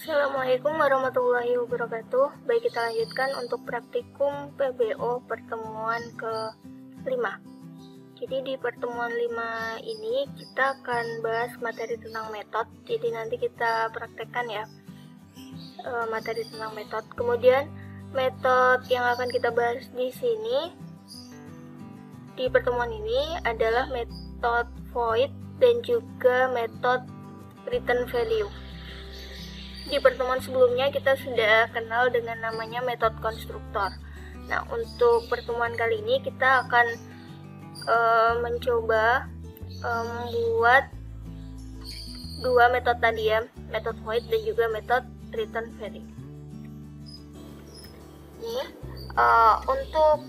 Assalamualaikum warahmatullahi wabarakatuh. Baik, kita lanjutkan untuk praktikum PBO pertemuan ke-5. Jadi di pertemuan 5 ini kita akan bahas materi tentang metode. Jadi nanti kita praktekkan ya materi tentang metode. Kemudian metode yang akan kita bahas di sini di pertemuan ini adalah metode void dan juga metode return value. Di pertemuan sebelumnya kita sudah kenal dengan namanya metode konstruktor. Nah, untuk pertemuan kali ini kita akan mencoba membuat dua metode tadi ya, metode void dan juga metode return value. Ini untuk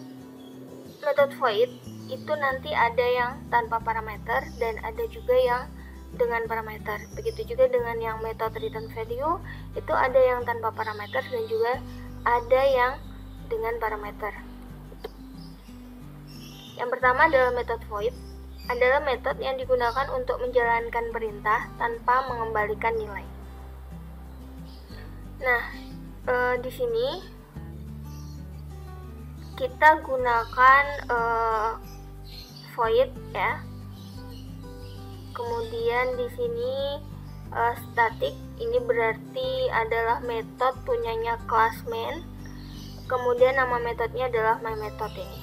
metode void itu nanti ada yang tanpa parameter dan ada juga yang dengan parameter. Begitu juga dengan yang metode return value, itu ada yang tanpa parameter dan juga ada yang dengan parameter. Yang pertama adalah metode void, adalah metode yang digunakan untuk menjalankan perintah tanpa mengembalikan nilai. Nah, di sini kita gunakan void ya. Kemudian di sini static, ini berarti adalah metode punyanya kelas main. Kemudian nama metodenya adalah my method ini.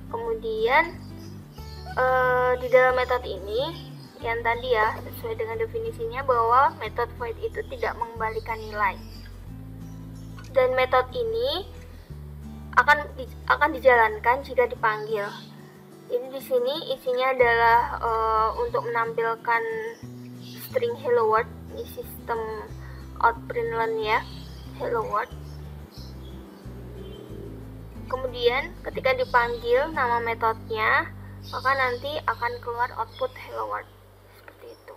Kemudian di dalam metode ini yang tadi ya, sesuai dengan definisinya bahwa metode void itu tidak mengembalikan nilai. Dan metode ini akan dijalankan jika dipanggil. Jadi di sini isinya adalah untuk menampilkan string hello world, ini sistem out-println ya, hello world. Kemudian ketika dipanggil nama metodenya, maka nanti akan keluar output hello world seperti itu.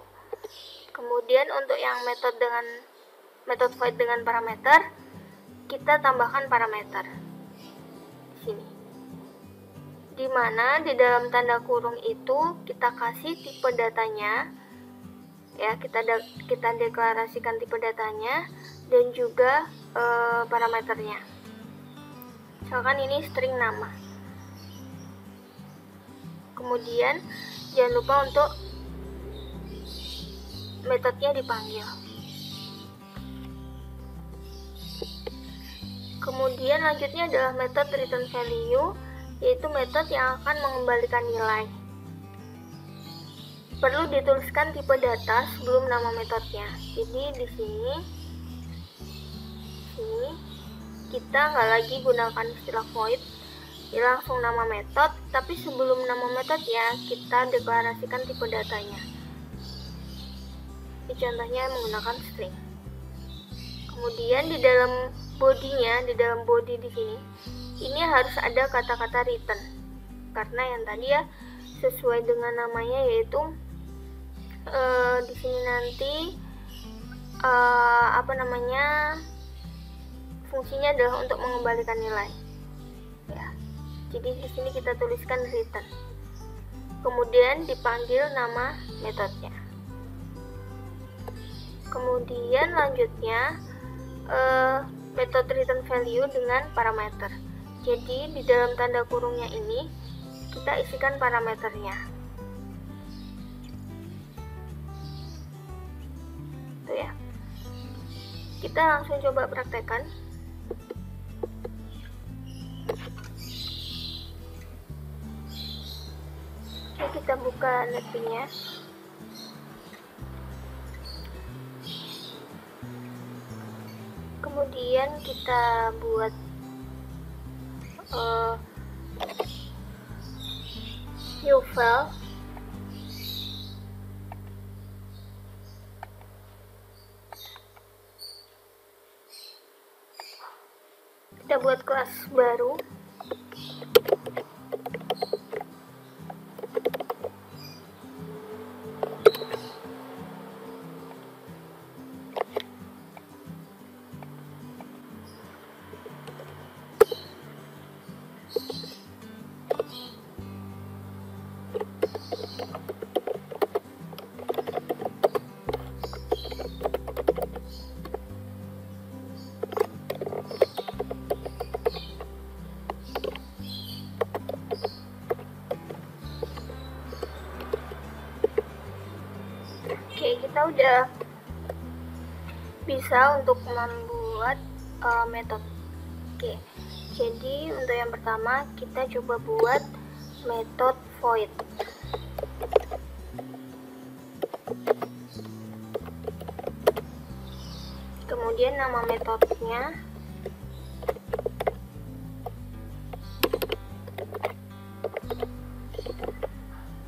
Kemudian untuk yang metode void dengan parameter, kita tambahkan parameter di sini. Di mana di dalam tanda kurung itu kita kasih tipe datanya ya, kita deklarasikan tipe datanya dan juga parameternya. Misalkan ini string nama. Kemudian jangan lupa untuk metodenya dipanggil. Kemudian lanjutnya adalah metode return value, yaitu metode yang akan mengembalikan nilai. Perlu dituliskan tipe data sebelum nama metodenya. Jadi di sini kita nggak lagi gunakan istilah void, ini langsung nama metode, tapi sebelum nama metodenya kita deklarasikan tipe datanya. Ini contohnya menggunakan string. Kemudian di dalam body-nya, di dalam body di sini, ini harus ada kata-kata return, karena yang tadi ya sesuai dengan namanya, yaitu di sini nanti fungsinya adalah untuk mengembalikan nilai ya. Jadi di sini kita tuliskan return, kemudian dipanggil nama metodenya. Kemudian lanjutnya metode return value dengan parameter. Jadi di dalam tanda kurungnya ini kita isikan parameternya. Tuh ya. Kita langsung coba praktekkan. Oke, kita buka netnya. Kemudian kita buat new file. Kita buat kelas baru. Oke, kita udah bisa untuk membuat metode. Oke, jadi untuk yang pertama kita coba buat metode void. Kemudian nama metodenya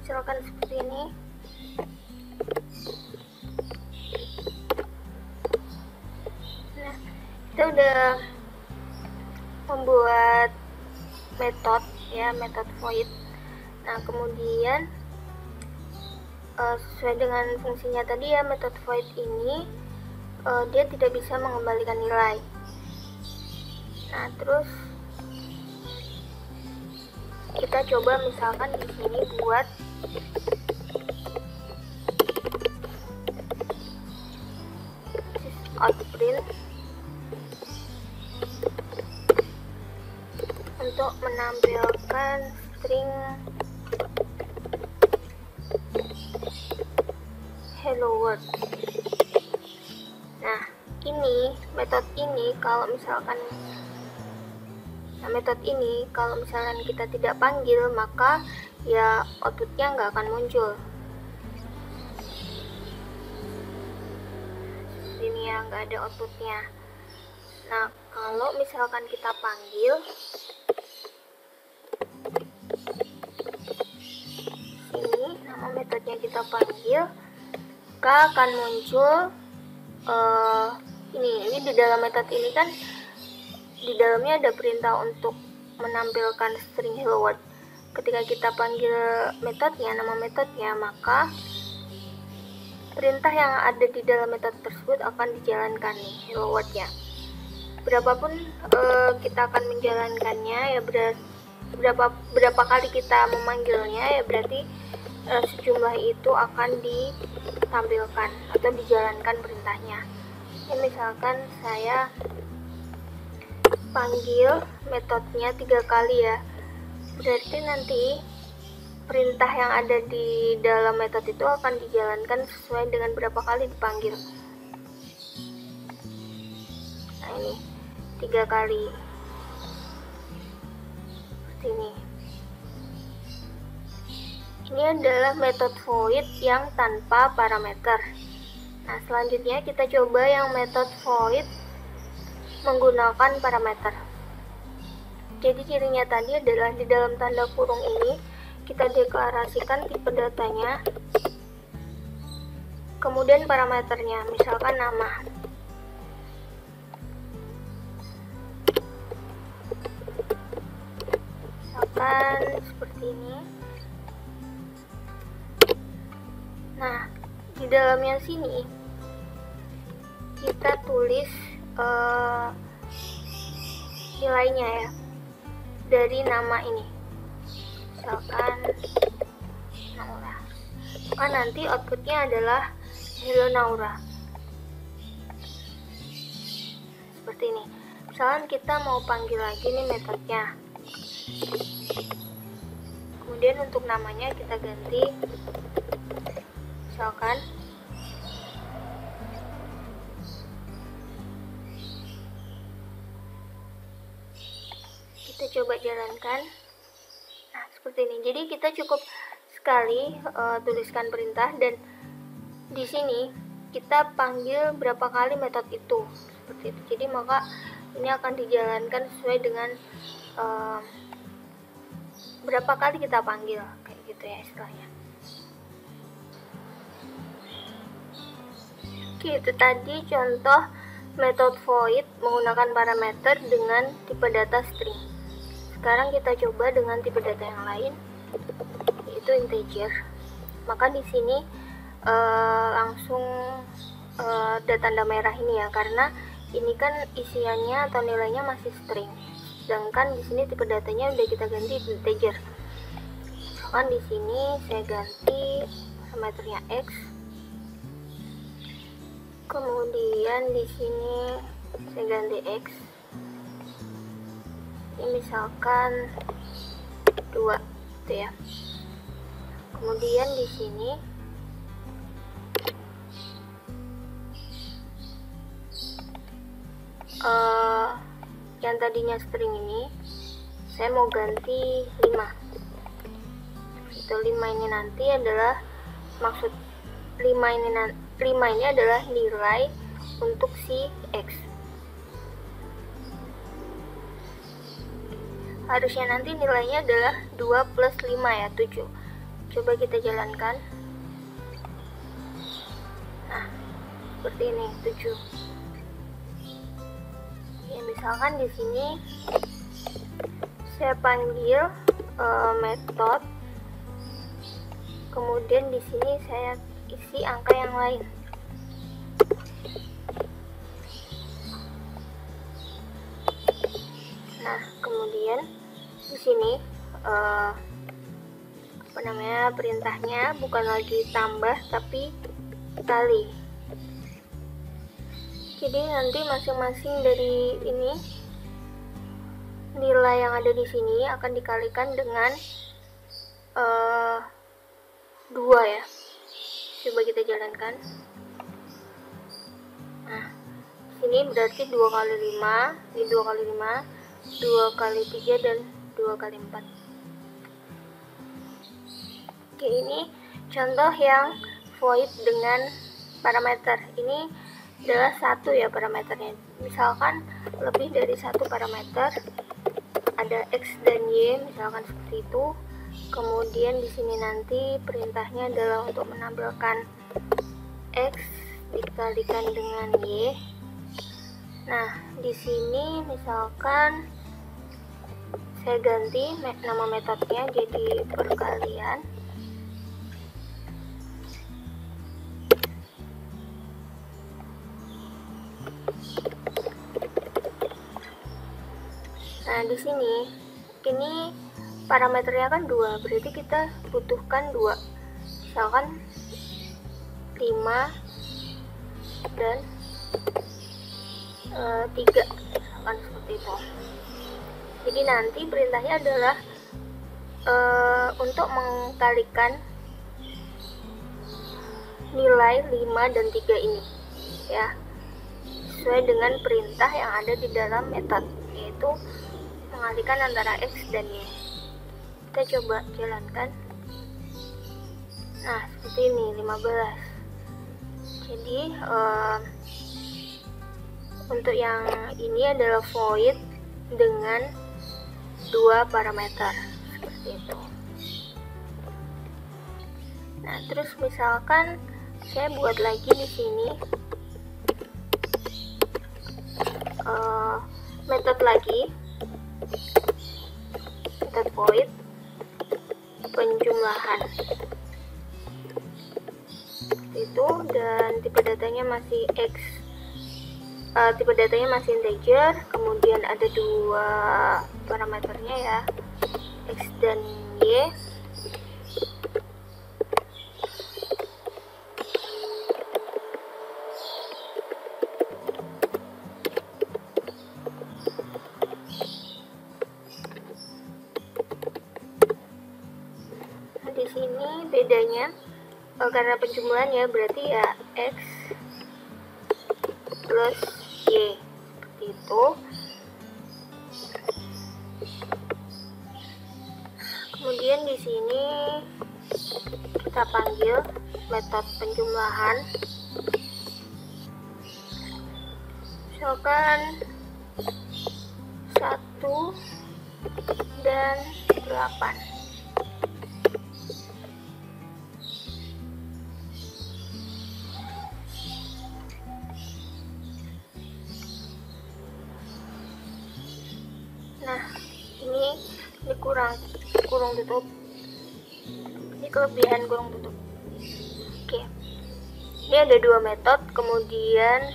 misalkan seperti ini. Nah, kita udah membuat metode ya, metode void. Nah, kemudian sesuai dengan fungsinya tadi ya, metode void ini dia tidak bisa mengembalikan nilai. Nah, terus kita coba misalkan di sini buat outprint untuk menampilkan string hello world. Nah, ini metode ini kalau misalkan kita tidak panggil, maka ya outputnya nggak akan muncul. Ini ya, nggak ada outputnya. Nah, kalau misalkan kita panggil, ini nama metodenya kita panggil, maka akan muncul ini di dalam metode ini kan di dalamnya ada perintah untuk menampilkan string hello world. Ketika kita panggil metodenya, nama metodenya, maka perintah yang ada di dalam metode tersebut akan dijalankan nih, hello world-nya. Berapapun kita akan menjalankannya ya, berapa kali kita memanggilnya ya, berarti sejumlah itu akan ditampilkan atau dijalankan perintahnya. Ya, misalkan saya panggil metodenya 3 kali ya, berarti nanti perintah yang ada di dalam metode itu akan dijalankan sesuai dengan berapa kali dipanggil. Nah, ini 3 kali seperti ini. Ini adalah metode void yang tanpa parameter. Nah, selanjutnya kita coba yang metode void menggunakan parameter. Jadi cirinya tadi adalah di dalam tanda kurung ini kita deklarasikan tipe datanya, kemudian parameternya, misalkan nama. Misalkan seperti ini. Nah, di dalamnya sini kita tulis nilainya ya, dari nama ini, misalkan Naura. Maka nanti outputnya adalah hello Naura. Seperti ini. Misalkan kita mau panggil lagi nih metodenya. Kemudian untuk namanya kita ganti, misalkan kita coba jalankan. Nah, seperti ini. Jadi kita cukup sekali tuliskan perintah, dan di sini kita panggil berapa kali metode itu, seperti itu. Jadi maka ini akan dijalankan sesuai dengan berapa kali kita panggil, kayak gitu ya istilahnya. Oke, itu tadi contoh metode void menggunakan parameter dengan tipe data string. Sekarang kita coba dengan tipe data yang lain, yaitu integer. Maka di sini langsung ada tanda merah ini ya, karena ini kan isiannya atau nilainya masih string. Sedangkan di sini tipe datanya udah kita ganti integer. Misalkan di sini saya ganti parameternya x. Kemudian di sini saya ganti x. Ini misalkan 2 gitu ya. Kemudian di sini yang tadinya string ini saya mau ganti 5. Itu 5 ini nanti adalah maksud 5 ini adalah nilai untuk si X. Harusnya nanti nilainya adalah 2 plus 5 ya, 7. Coba kita jalankan. Nah, seperti ini, 7. Ya, misalkan di sini saya panggil metode, kemudian di sini saya isi angka yang lain. Nah, kemudian di sini perintahnya bukan lagi tambah tapi kali. Jadi nanti masing-masing dari ini nilai yang ada di sini akan dikalikan dengan 2 ya. Coba kita jalankan. Nah, sini berarti 2 kali 5, ini 2 kali 5, 2 kali 3 dan 2 kali 4. Oke, ini contoh yang void dengan parameter. Ini adalah 1 ya parameternya. Misalkan lebih dari 1 parameter, ada X dan Y, misalkan seperti itu. Kemudian di sini nanti perintahnya adalah untuk menampilkan X dikalikan dengan Y. Nah, di sini misalkan saya ganti nama metodenya jadi perkalian. Nah, di sini ini parameternya kan 2, berarti kita butuhkan 2. Misalkan 5 dan 3, misalkan seperti itu. Jadi nanti perintahnya adalah untuk mengkalikan nilai 5 dan 3 ini ya, sesuai dengan perintah yang ada di dalam metode, yaitu mengalihkan antara X dan Y. Kita coba jalankan. Nah, seperti ini, 15. Jadi untuk yang ini adalah void dengan 2 parameter seperti itu. Nah, terus misalkan saya buat lagi di sini metode lagi, metode void penjumlahan itu, dan tipe datanya masih X, tipe datanya masih integer, kemudian ada 2 parameternya ya, X dan Y. Di sini bedanya karena penjumlahan ya, berarti ya X plus Y seperti itu. Kemudian di sini kita panggil metode penjumlahan, misalkan 1 dan 8. Nah, ini kurung tutup. Ini kelebihan kurung tutup. Oke. Ini ada 2 metode, kemudian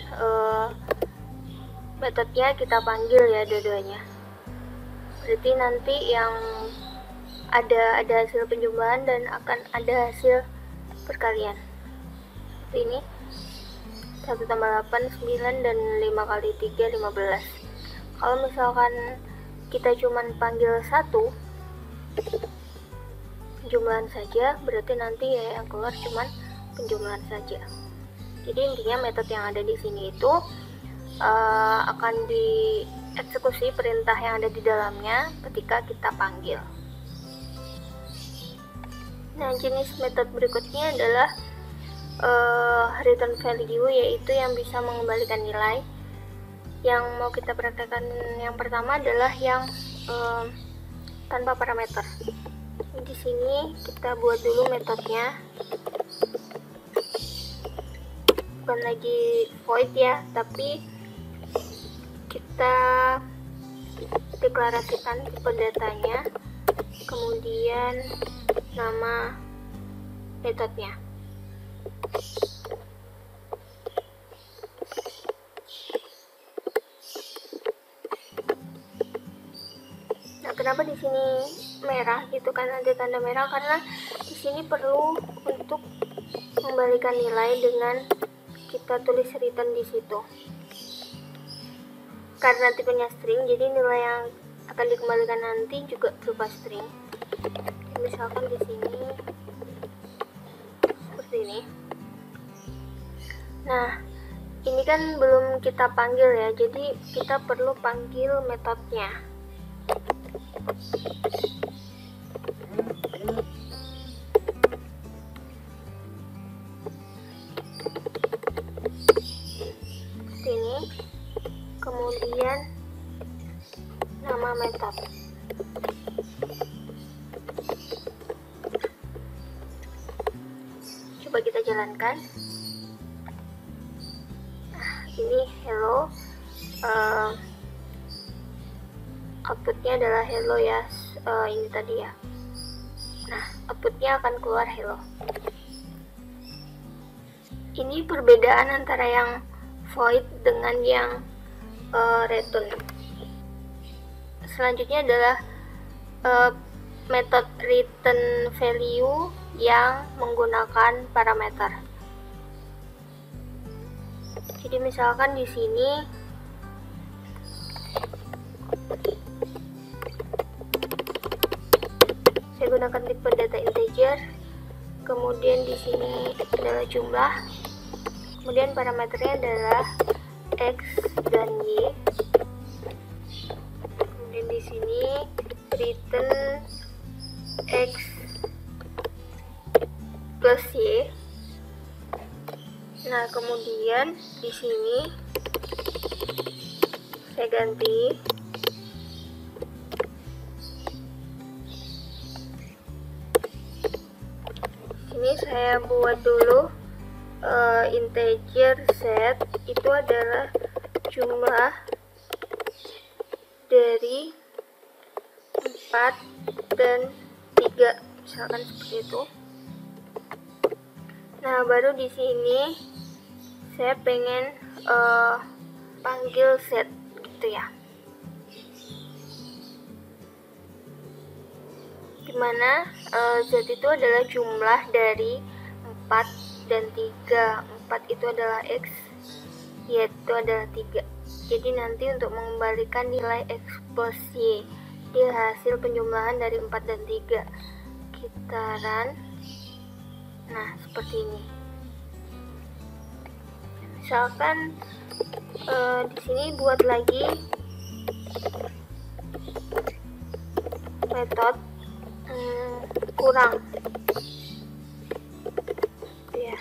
metodenya kita panggil ya dua-duanya. Berarti nanti yang ada hasil penjumlahan dan akan ada hasil perkalian. Seperti ini. 1 tambah 8, 9, dan 5 kali 3, 15. Kalau misalkan kita cuman panggil 1 penjumlahan saja, berarti nanti ya yang keluar cuman penjumlahan saja. Jadi intinya metode yang ada di sini itu akan eksekusi perintah yang ada di dalamnya ketika kita panggil. Nah, jenis metode berikutnya adalah return value, yaitu yang bisa mengembalikan nilai. Yang mau kita praktekkan yang pertama adalah yang tanpa parameter. Di sini kita buat dulu metodenya, bukan lagi void ya, tapi kita deklarasikan tipe datanya, kemudian nama metodenya. Nah, kenapa di sini merah gitu kan, ada tanda merah, karena di sini perlu untuk membalikan nilai dengan kita tulis return di situ. Karena tipenya string, jadi nilai yang akan dikembalikan nanti juga berupa string. Misalkan di sini seperti ini. Nah, ini kan belum kita panggil ya, jadi kita perlu panggil metodenya. Seperti ini. Kemudian nama metode. Coba kita jalankan. Nah, ini hello. Outputnya adalah hello ya. Ini tadi ya. Nah, outputnya akan keluar hello. Ini perbedaan antara yang void dengan yang return. Selanjutnya adalah metode return value yang menggunakan parameter. Jadi misalkan di sini saya gunakan tipe data integer, kemudian di sini adalah jumlah, kemudian parameternya adalah X dan Y. Kemudian di sini return X plus Y. Nah, kemudian di sini saya ganti ini, saya buat dulu integer set itu adalah jumlah dari 4 dan 3, misalkan seperti itu. Nah, baru di sini saya pengen panggil set gitu ya, dimana set itu adalah jumlah dari 4 dan 3. 4 itu adalah X, Y itu adalah 3. Jadi nanti untuk mengembalikan nilai X plus Y di hasil penjumlahan dari 4 dan 3, kita run. Nah, seperti ini. Misalkan di sini buat lagi metode kurang ya.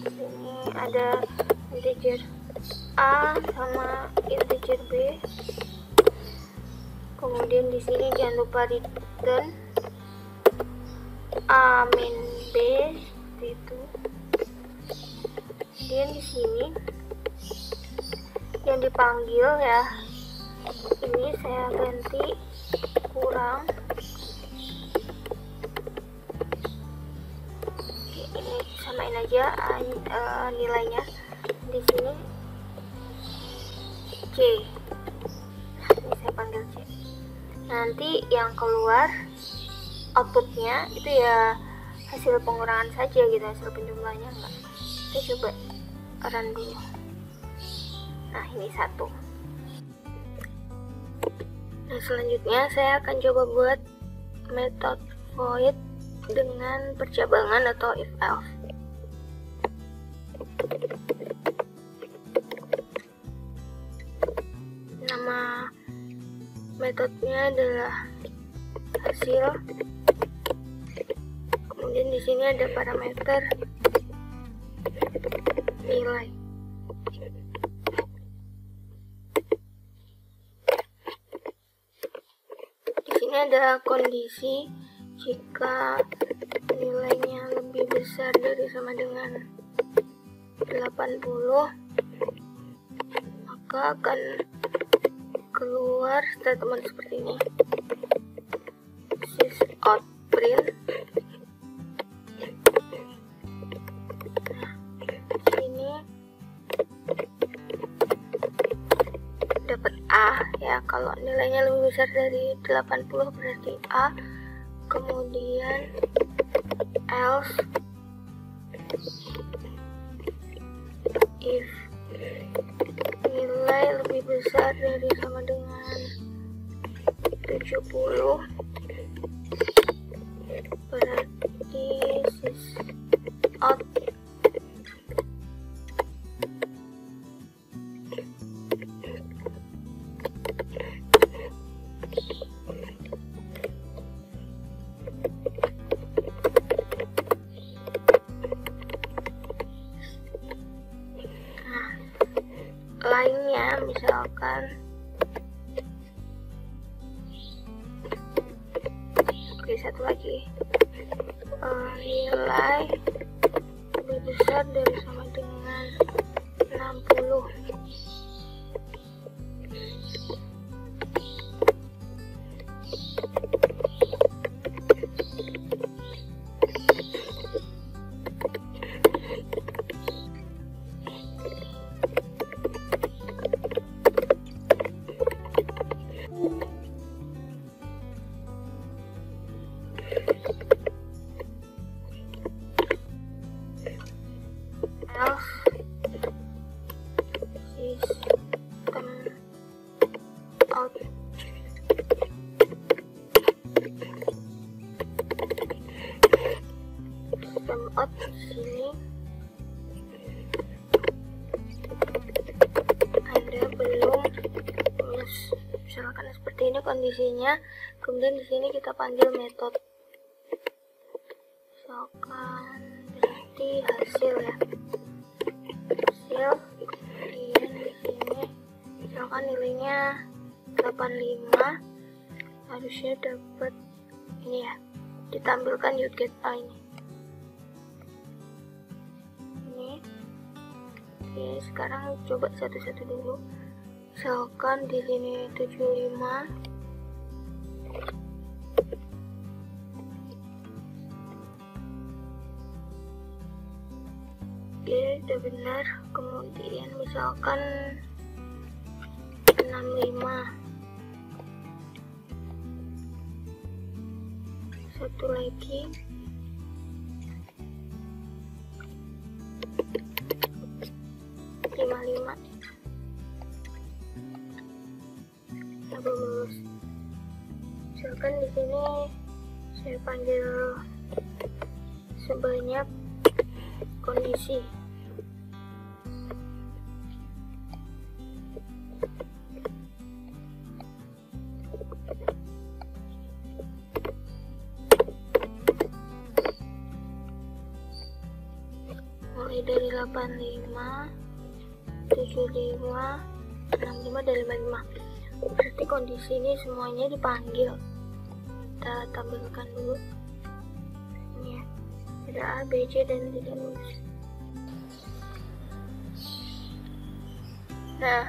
Ini ada integer A sama integer B. Kemudian di sini jangan lupa return A min B seperti itu. Kemudian di sini yang dipanggil ya, ini saya ganti kurang. Oke, ini samain aja nilainya. Di sini C. Nah, ini saya panggil C. Nanti yang keluar outputnya itu ya hasil pengurangan saja gitu, hasil penjumlahannya enggak. Kita coba run dulu. Nah, ini 1. Nah, selanjutnya saya akan coba buat metode void dengan percabangan atau if else. Nama metodenya adalah hasil. Kemudian di sini ada parameter nilai. Di sini ada kondisi jika nilainya lebih besar dari sama dengan 80, maka akan keluar statement seperti ini. Sysout print. Sini dapat A ya, kalau nilainya lebih besar dari 80 berarti A. Kemudian else if nilai lebih besar dari sama dengan 70 berarti sysout lainnya, misalkan satu lagi, nilai lebih besar dari sama dengan 60. System out sini Anda belum lulus, misalkan seperti ini kondisinya. Kemudian di sini kita panggil metode, misalkan berarti hasil ya, hasil. Kemudian di sini misalkan nilainya 85, harusnya dapat ini ya, ditampilkan YouGetA ini. Oke, sekarang coba satu-satu dulu. Misalkan di sini 75. Oke, udah benar. Kemudian misalkan 65. Satu lagi. Belum lulus. Misalkan di sini saya panggil sebanyak kondisi. Mulai dari 85, 75, 65 dan 55. Berarti kondisi ini semuanya dipanggil. Kita tampilkan dulu. Ini ya, ada A, B, C dan tidak lulus. Nah,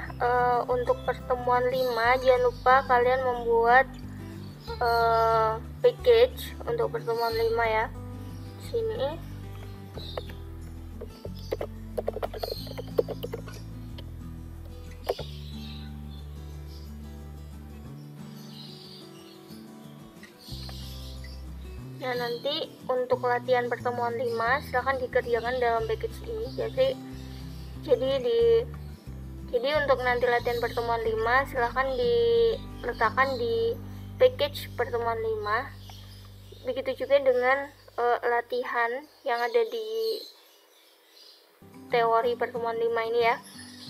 untuk pertemuan 5 jangan lupa kalian membuat package untuk pertemuan 5 ya. Sini. Nah, nanti untuk latihan pertemuan 5 silahkan dikerjakan dalam package ini. Jadi untuk nanti latihan pertemuan 5 silahkan diletakkan di package pertemuan 5. Begitu juga dengan latihan yang ada di teori pertemuan 5 ini ya.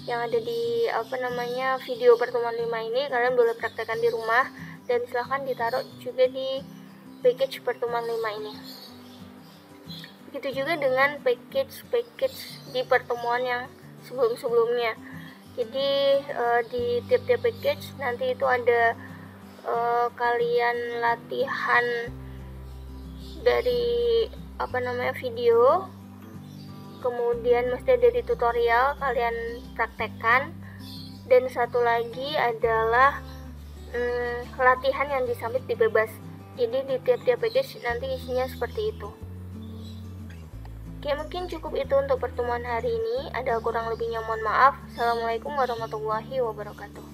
yang ada di video pertemuan 5 ini kalian boleh praktekkan di rumah, dan silahkan ditaruh juga di package pertemuan 5 ini. Begitu juga dengan package di pertemuan yang sebelum-sebelumnya. Jadi di tiap-tiap package nanti itu ada kalian latihan dari video, kemudian mesti dari tutorial kalian praktekkan, dan satu lagi adalah latihan yang disubmit di bebas. Jadi di tiap-tiap package nanti isinya seperti itu. Oke, mungkin cukup itu untuk pertemuan hari ini. Ada kurang lebihnya mohon maaf. Assalamualaikum warahmatullahi wabarakatuh.